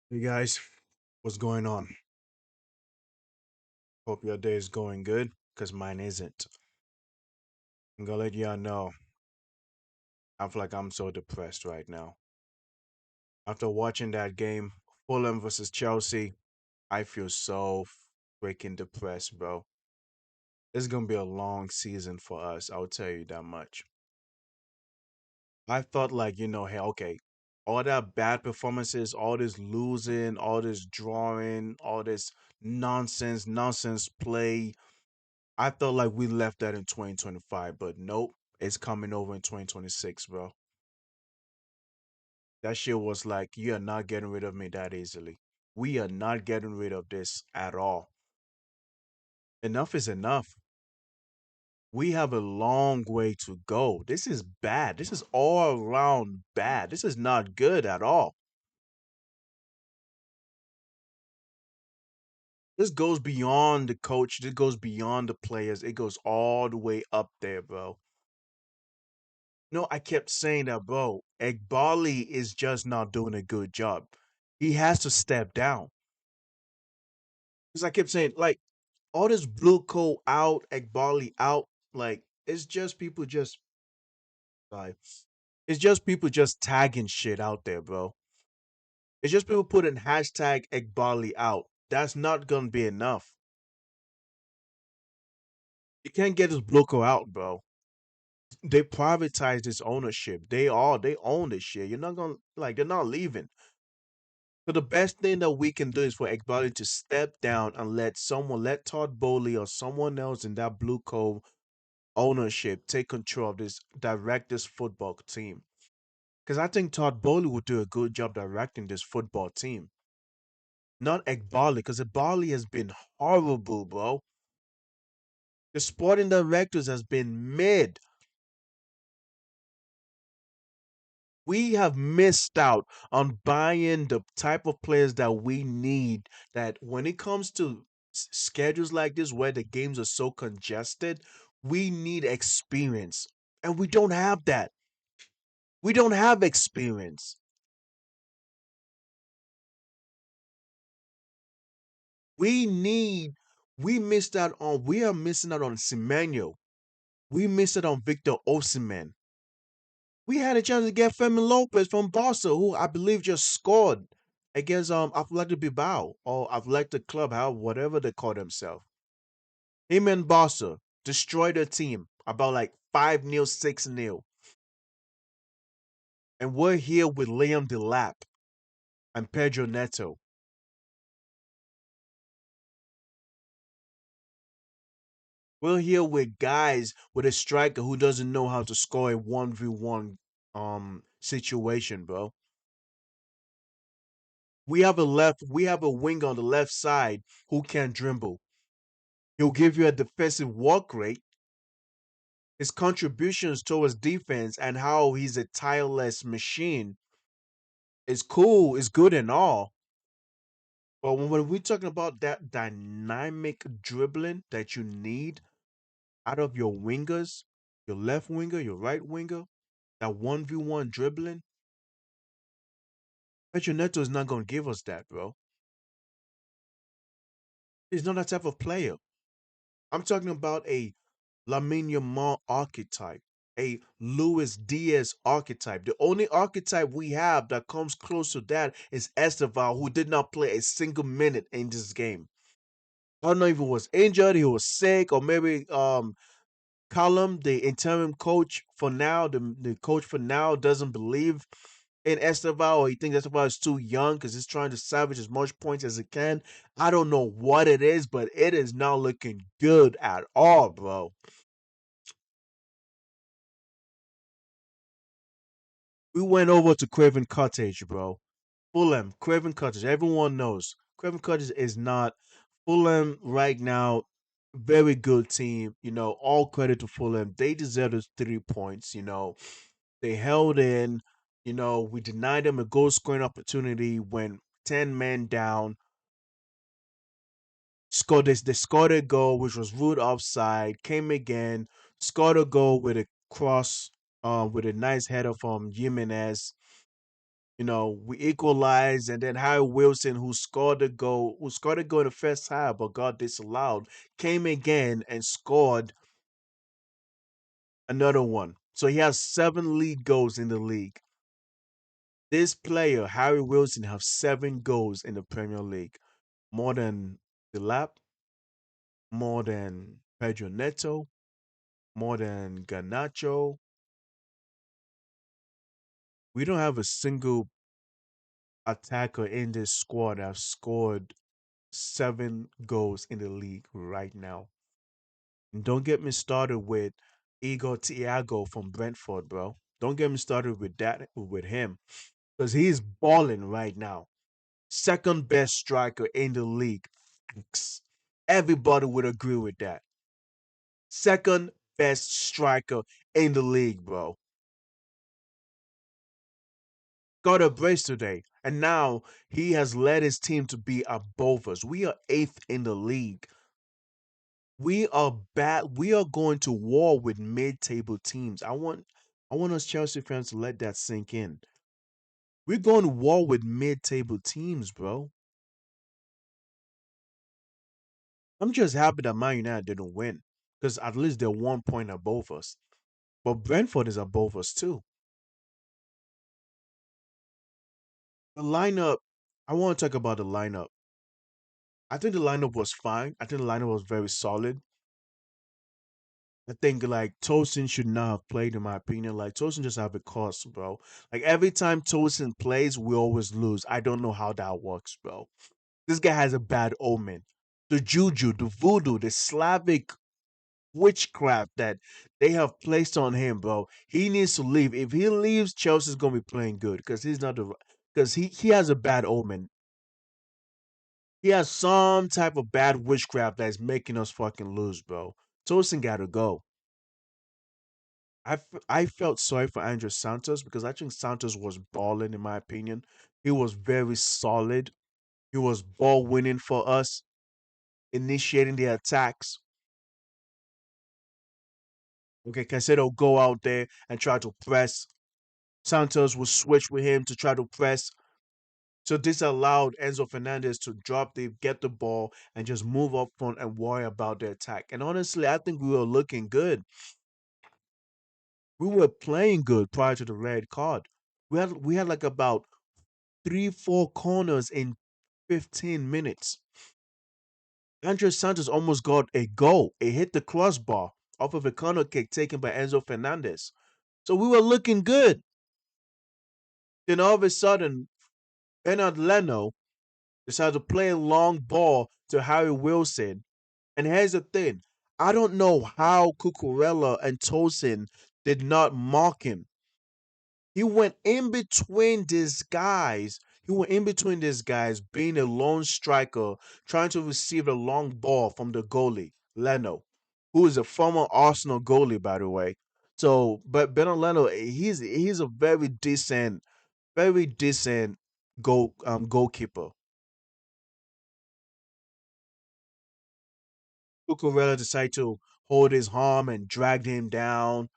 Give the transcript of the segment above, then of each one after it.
Hey guys, what's going on? Hope your day is going good, because mine isn't. I'm gonna let y'all know, I feel like I'm so depressed right now. After watching that game, Fulham versus Chelsea, I feel so freaking depressed, bro. It's gonna be a long season for us, I'll tell you that much. I thought like, hey, okay, all that bad performances, all this losing, all this drawing, all this nonsense play, I felt like we left that in 2025, but nope, it's coming over in 2026, bro. That shit was like, you are not getting rid of me that easily. We are not getting rid of this at all. Enough is enough. We have a long way to go. This is bad. This is all around bad. This is not good at all. This goes beyond the coach. This goes beyond the players. It goes all the way up there, bro. No, I kept saying that, bro. Egbali is just not doing a good job. He has to step down. Because I kept saying, like, all this blue coat out, Egbali out, like, like, it's just people just tagging shit out there, bro. It's just people putting hashtag Egbali out. That's not gonna be enough. You can't get this blue coat out, bro. They privatized this ownership. They own this shit. You're not gonna like they're not leaving. So the best thing that we can do is for Ekbali to step down and let Todd Bowley or someone else in that Blue Cove ownership take control of this, direct this football team. Because I think Todd Bowley would do a good job directing this football team. Not Ekbali, because Ekbali has been horrible, bro. The sporting directors has been mid. We have missed out on buying the type of players that we need. That when it comes to schedules like this, where the games are so congested, we need experience. And we don't have that. We don't have experience. We need, we are missing out on Semenyo. We missed out on Victor Osimhen. We had a chance to get Femi Lopez from Barca, who I believe just scored against Athletic Bilbao or Athletic Club, how whatever they call themselves. Him and Barca destroyed their team about like 5-0, 6-0. And we're here with Liam Delap and Pedro Neto. We're here with guys with a striker who doesn't know how to score a 1v1 situation, bro. We have a winger on the left side who can dribble. He'll give you a defensive work rate. His contributions towards defense and how he's a tireless machine is cool, is good and all. But when we're talking about that dynamic dribbling that you need out of your wingers, your left winger, your right winger, that 1v1 dribbling, Petro Neto is not going to give us that, bro. He's not that type of player. I'm talking about a Lamine Yamal archetype, a Luis Diaz archetype. The only archetype we have that comes close to that is Esteval, who did not play a single minute in this game. I don't know if he was injured, he was sick, or maybe Callum, the interim coach for now, the coach for now doesn't believe in Esteval, or he thinks Esteval is too young because he's trying to salvage as much points as he can. I don't know what it is, but it is not looking good at all, bro. We went over to Craven Cottage, bro. Fulham, Craven Cottage. Everyone knows Craven Cottage is not Fulham right now. Very good team. All credit to Fulham. They deserve those 3 points. They held in. We denied them a goal scoring opportunity when 10 men down. Scored this. They scored a goal which was ruled offside. Came again. Scored a goal with a cross. With a nice header from Jimenez. We equalized, and then Harry Wilson, who scored a goal in the first half but got disallowed, came again and scored another one. So he has 7 league goals in the league. This player, Harry Wilson, have 7 goals in the Premier League, more than Delap, more than Pedro Neto, more than Garnacho. We don't have a single attacker in this squad that have scored 7 goals in the league right now. And don't get me started with Igor Thiago from Brentford, bro. Don't get me started with that with him because he's balling right now. Second best striker in the league. Everybody would agree with that. Second best striker in the league, bro. Got a brace today. And now he has led his team to be above us. We are eighth in the league. We are bad. We are going to war with mid-table teams. I want us Chelsea fans to let that sink in. We're going to war with mid-table teams, bro. I'm just happy that Man United didn't win because at least they're 1 point above us. But Brentford is above us too. The lineup. I want to talk about the lineup. I think the lineup was fine. I think the lineup was very solid. I think like Tosin should not have played in my opinion. Like Tosin just have a cost, bro. Like every time Tosin plays, we always lose. I don't know how that works, bro. This guy has a bad omen. The juju, the voodoo, the Slavic witchcraft that they have placed on him, bro. He needs to leave. If he leaves, Chelsea's gonna be playing good because he's not the because he has a bad omen. He has some type of bad witchcraft that's making us fucking lose, bro. Tosin gotta go. I felt sorry for Andrew Santos because I think Santos was balling in my opinion. He was very solid. He was ball winning for us, initiating the attacks. Okay, Caicedo go out there and try to press. Santos will switch with him to try to press. So this allowed Enzo Fernandez to get the ball, and just move up front and worry about the attack. And honestly, I think we were looking good. We were playing good prior to the red card. We had like about 3, 4 corners in 15 minutes. Andres Santos almost got a goal. It hit the crossbar off of a corner kick taken by Enzo Fernandez. So we were looking good. Then all of a sudden, Bernard Leno decided to play a long ball to Harry Wilson. And here's the thing. I don't know how Cucurella and Tosin did not mark him. He went in between these guys. He went in between these guys, being a lone striker, trying to receive a long ball from the goalie, Leno, who is a former Arsenal goalie, by the way. So, but Bernard Leno, he's a very decent goalkeeper. Cucurella decided to hold his arm and dragged him down.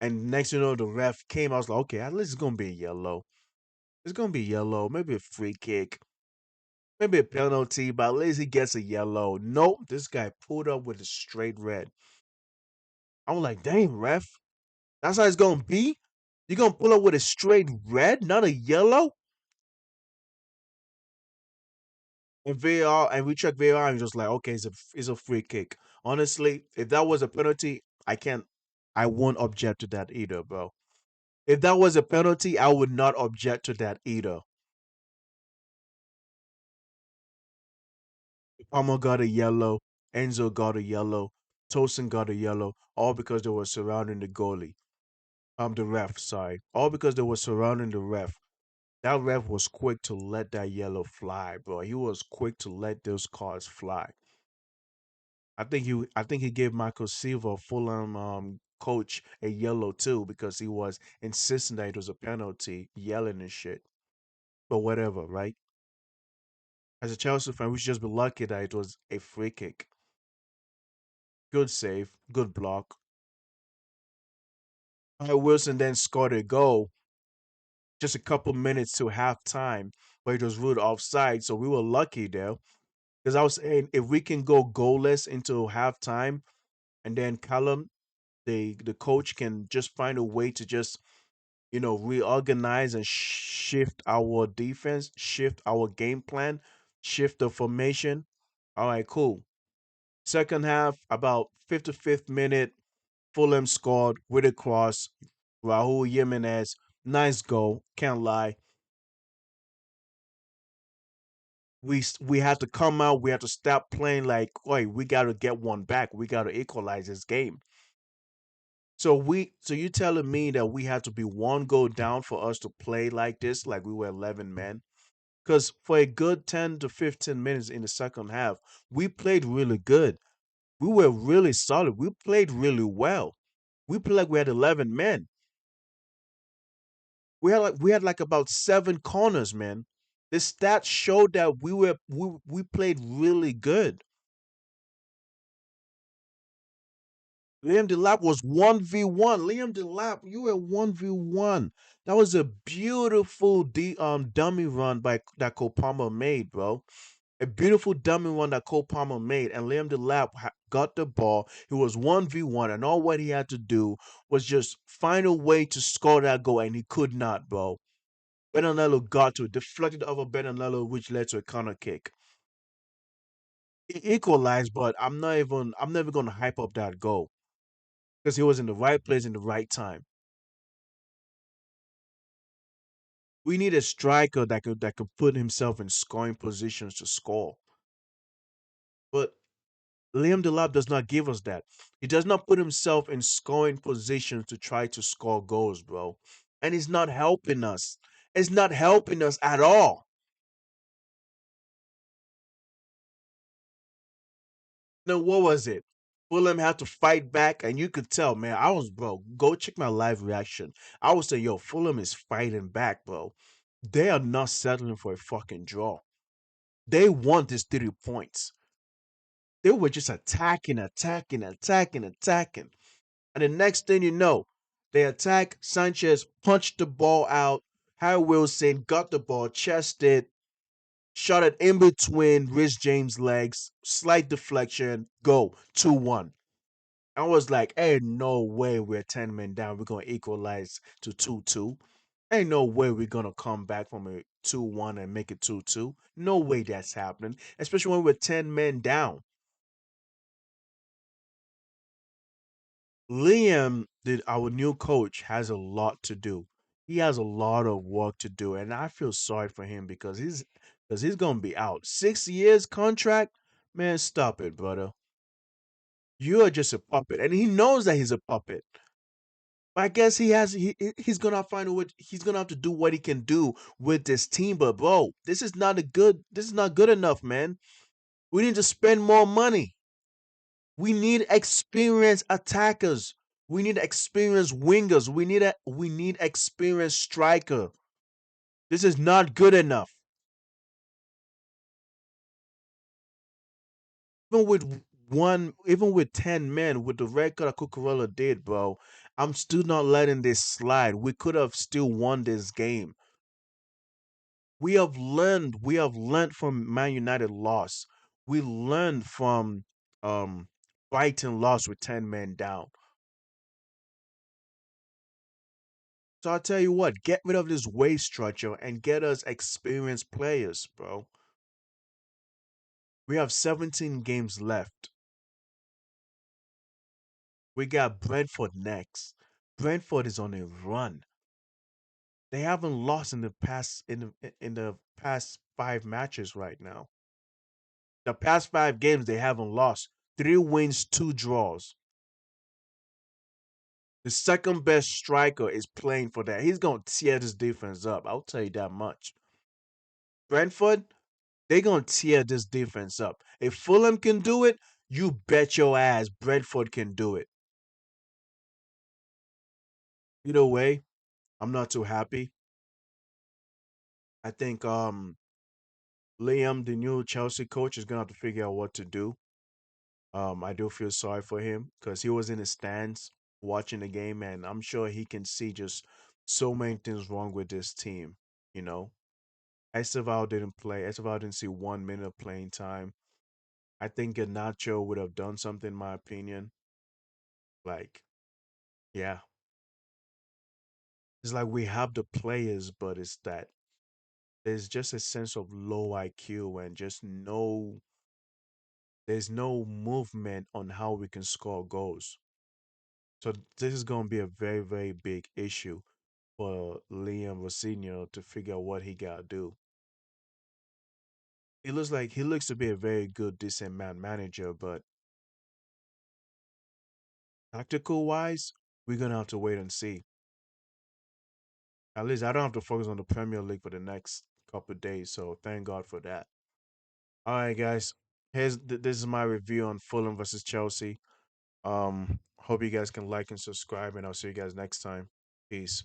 And next you know, the ref came. I was like, okay, at least it's gonna be a yellow. It's gonna be yellow, maybe a free kick. Maybe a penalty, but at least he gets a yellow. Nope, this guy pulled up with a straight red. I'm like, damn, ref. That's how it's gonna be? You're gonna pull up with a straight red, not a yellow? And VAR, and we check VAR, and just like, okay, it's a free kick. Honestly, if that was a penalty, I won't object to that either, bro. If that was a penalty, I would not object to that either. Palmer got a yellow, Enzo got a yellow, Tosin got a yellow, all because they were surrounding the goalie. The ref, sorry. All because they were surrounding the ref. That ref was quick to let that yellow fly, bro. He was quick to let those cards fly. I think he gave Michael Silva, Fulham coach, a yellow too because he was insisting that it was a penalty, yelling and shit. But whatever, right? As a Chelsea fan, we should just be lucky that it was a free kick. Good save, good block. Wilson then scored a goal. just a couple minutes to halftime where it was ruled offside. So we were lucky there. Because I was saying if we can go goalless into halftime and then Callum, the coach can just find a way to just, reorganize and shift our defense, shift our game plan, shift the formation. All right, cool. Second half, about 55th minute, Fulham scored with a cross. Raul Jimenez, nice goal. Can't lie. We had to come out. We had to stop playing like, "Oi, we got to get one back. We got to equalize this game." So you telling me that we had to be one goal down for us to play like this, like we were 11 men? Because for a good 10 to 15 minutes in the second half, we played really good. We were really solid. We played really well. We played like we had 11 men. We had like about 7 corners, man. The stats showed that we played really good. Liam Delap was 1v1. Liam Delap, you were 1v1. That was a beautiful dummy run by that Cole Palmer made, bro. A beautiful dummy run that Cole Palmer made, and Liam Delap got the ball. He was 1v1, and all what he had to do was just find a way to score that goal, and he could not, bro. Benanello got to it, deflected over Benanello, which led to a corner kick. He equalized, but I'm never gonna hype up that goal because he was in the right place in the right time. We need a striker that could put himself in scoring positions to score. But Liam Delap does not give us that. He does not put himself in scoring positions to try to score goals, bro. And he's not helping us. It's not helping us at all. Then what was it? Fulham had to fight back, and you could tell, man. I was, bro. Go check my live reaction. I would say, yo, Fulham is fighting back, bro. They are not settling for a fucking draw. They want this 3 points. They were just attacking, attacking, attacking, attacking. And the next thing you know, they attack. Sanchez punched the ball out. Harry Wilson got the ball, chested, shot it in between Rich James' legs, slight deflection, go 2-1. I was like, ain't no way we're 10 men down. We're going to equalize to 2-2. Ain't no way we're going to come back from a 2-1 and make it 2-2. No way that's happening, especially when we're 10 men down. Our new coach, has a lot to do. He has a lot of work to do, and I feel sorry for him because he's gonna be out 6 years contract. Man, stop it, brother. You are just a puppet, and he knows that he's a puppet. But I guess he's gonna find a way. He's gonna have to do what he can do with this team. But bro, this is not a good. This is not good enough, man. We need to spend more money. We need experienced attackers. We need experienced wingers. We need experienced striker. This is not good enough. Even with 10 men, with the record that Cucurella did, bro, I'm still not letting this slide. We could have still won this game. We have learned from Man United loss. We learned from um Brighton loss with 10 men down. So I'll tell you what, get rid of this wage structure and get us experienced players, bro. We have 17 games left. We got Brentford next. Brentford is on a run. They haven't lost in the past 5 matches right now. The past 5 games they haven't lost. 3 wins, 2 draws. The second best striker is playing for that. He's gonna tear this defense up. I'll tell you that much. Brentford, they're gonna tear this defense up. If Fulham can do it, you bet your ass Brentford can do it. Either way, I'm not too happy. I think Liam, the new Chelsea coach, is gonna have to figure out what to do. I do feel sorry for him because he was in the stands watching the game, and I'm sure he can see just so many things wrong with this team. You know, Esteval didn't play. Esteval didn't see 1 minute of playing time. I think Nacho would have done something, in my opinion. Like, yeah, it's like we have the players, but it's that there's just a sense of low IQ and just there's no movement on how we can score goals. So this is going to be a very, very big issue for Liam Rosinho to figure out what he got to do. He looks to be a very good, decent manager, but tactical wise, we're gonna have to wait and see. At least I don't have to focus on the Premier League for the next couple of days, so thank God for that. All right, guys. This is my review on Fulham versus Chelsea. Hope you guys can like and subscribe, and I'll see you guys next time. Peace.